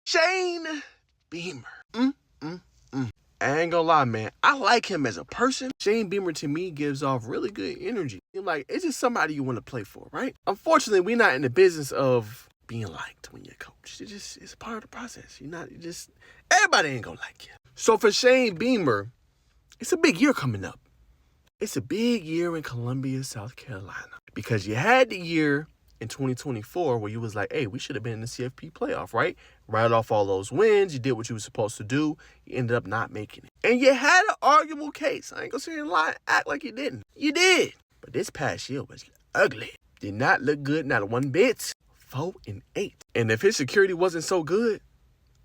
Shane Beamer. I ain't gonna lie, man. I like him as a person. Shane Beamer, to me, gives off really good energy. Like, it's just somebody you want to play for, right? Unfortunately, we're not in the business of being liked when you're a coach. It's part of the process. Everybody ain't gonna like you. So for Shane Beamer, it's a big year coming up. It's a big year in Columbia, South Carolina. Because you had the year in 2024 where you was like, hey, we should have been in the CFP playoff, right? Right off all those wins. You did what you were supposed to do. You ended up not making it. And you had an arguable case. I ain't gonna sit here and lie, act like you didn't. You did. But this past year was ugly. Did not look good, not one bit. 4-8. And if his security wasn't so good,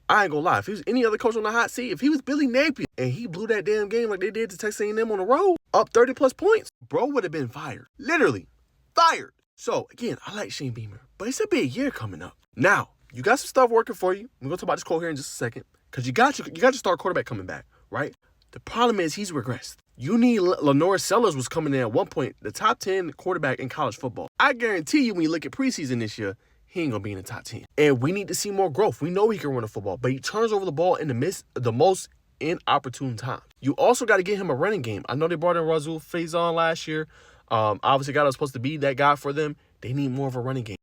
I ain't gonna lie. If he was any other coach on the hot seat, if he was Billy Napier and he blew that damn game like they did to Texas A&M on the road, up 30+ points, bro would have been fired. Literally fired. So, again, I like Shane Beamer, but it's a big year coming up. Now, you got some stuff working for you. We're going to talk about this quote here in just a second, because you got your star quarterback coming back, right? The problem is he's regressed. You need Lenore Sellers was coming in at one point, the top 10 quarterback in college football. I guarantee you when you look at preseason this year, he ain't going to be in the top 10. And we need to see more growth. We know he can run the football, but he turns over the ball in the most inopportune time. You also got to get him a running game. I know they brought in Razul Faison last year. Obviously, guy that was supposed to be that guy for them. They need more of a running game.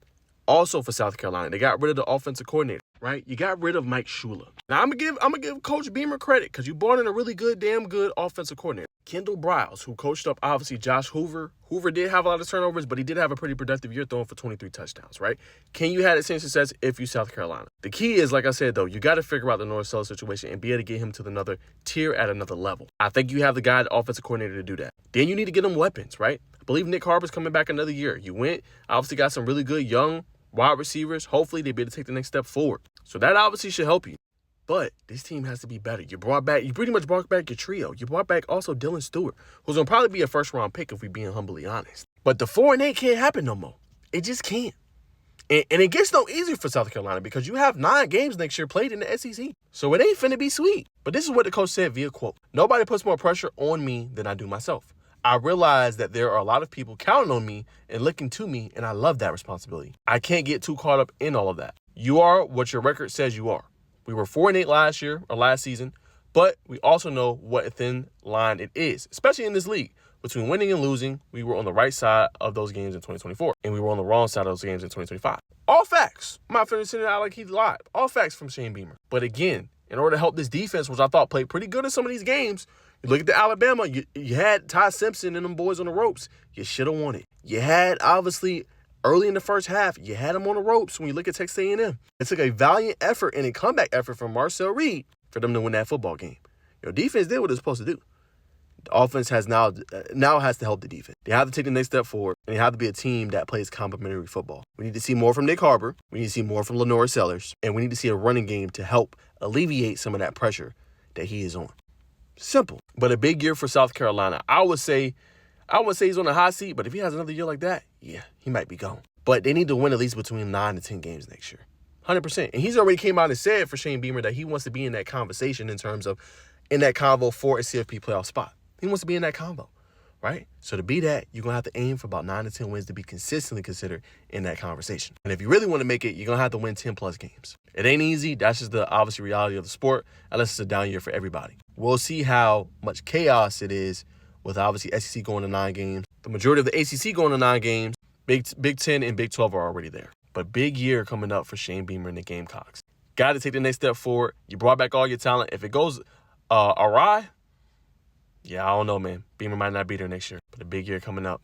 Also for South Carolina, they got rid of the offensive coordinator, right? You got rid of Mike Shula. Now I'm gonna give Coach Beamer credit because you brought in a really good, damn good offensive coordinator. Kendall Briles, who coached up obviously Josh Hoover. Hoover did have a lot of turnovers, but he did have a pretty productive year throwing for 23 touchdowns, right? Can you have the same success if you South Carolina? The key is, like I said, though, you got to figure out the North South situation and be able to get him to another tier at another level. I think you have the guy, the offensive coordinator, to do that. Then you need to get him weapons, right? I believe Nick Harper's coming back another year. You obviously got some really good young wide receivers. Hopefully they be able to take the next step forward. So that obviously should help you. But this team has to be better. You pretty much brought back your trio. You brought back also Dylan Stewart, who's going to probably be a first-round pick if we're being humbly honest. But the 4-8 can't happen no more. It just can't. And it gets no easier for South Carolina because you have 9 games next year played in the SEC. So it ain't finna be sweet. But this is what the coach said via quote. Nobody puts more pressure on me than I do myself. I realize that there are a lot of people counting on me and looking to me, and I love that responsibility. I can't get too caught up in all of that. You are what your record says you are. We were 4-8 last season, but we also know what a thin line it is, especially in this league. Between winning and losing, we were on the right side of those games in 2024, and we were on the wrong side of those games in 2025. All facts. I'm not finishing it out like he lied. All facts from Shane Beamer. But again, in order to help this defense, which I thought played pretty good in some of these games, you look at the Alabama, you had Ty Simpson and them boys on the ropes. You should have won it. You had, obviously, early in the first half, you had them on the ropes when you look at Texas A&M. It took a valiant effort and a comeback effort from Marcel Reed for them to win that football game. Your defense did what it was supposed to do. The offense has now has to help the defense. They have to take the next step forward, and they have to be a team that plays complementary football. We need to see more from Nick Harper. We need to see more from Lenore Sellers, and we need to see a running game to help alleviate some of that pressure that he is on. Simple, but a big year for South Carolina. I wouldn't say he's on the hot seat, but if he has another year like that, yeah, he might be gone. But they need to win at least between 9 to 10 games next year. 100%. And he's already came out and said for Shane Beamer that he wants to be in that conversation in terms of in that convo for a CFP playoff spot. He wants to be in that convo, right? So to be that, you're going to have to aim for about 9 to 10 wins to be consistently considered in that conversation. And if you really want to make it, you're going to have to win 10+ games. It ain't easy. That's just the obvious reality of the sport, unless it's a down year for everybody. We'll see how much chaos it is with obviously SEC going to 9 games. The majority of the ACC going to 9 games. Big 10 and Big 12 are already there. But big year coming up for Shane Beamer and the Gamecocks. Got to take the next step forward. You brought back all your talent. If it goes awry, yeah, I don't know, man. Beamer might not be there next year. But a big year coming up.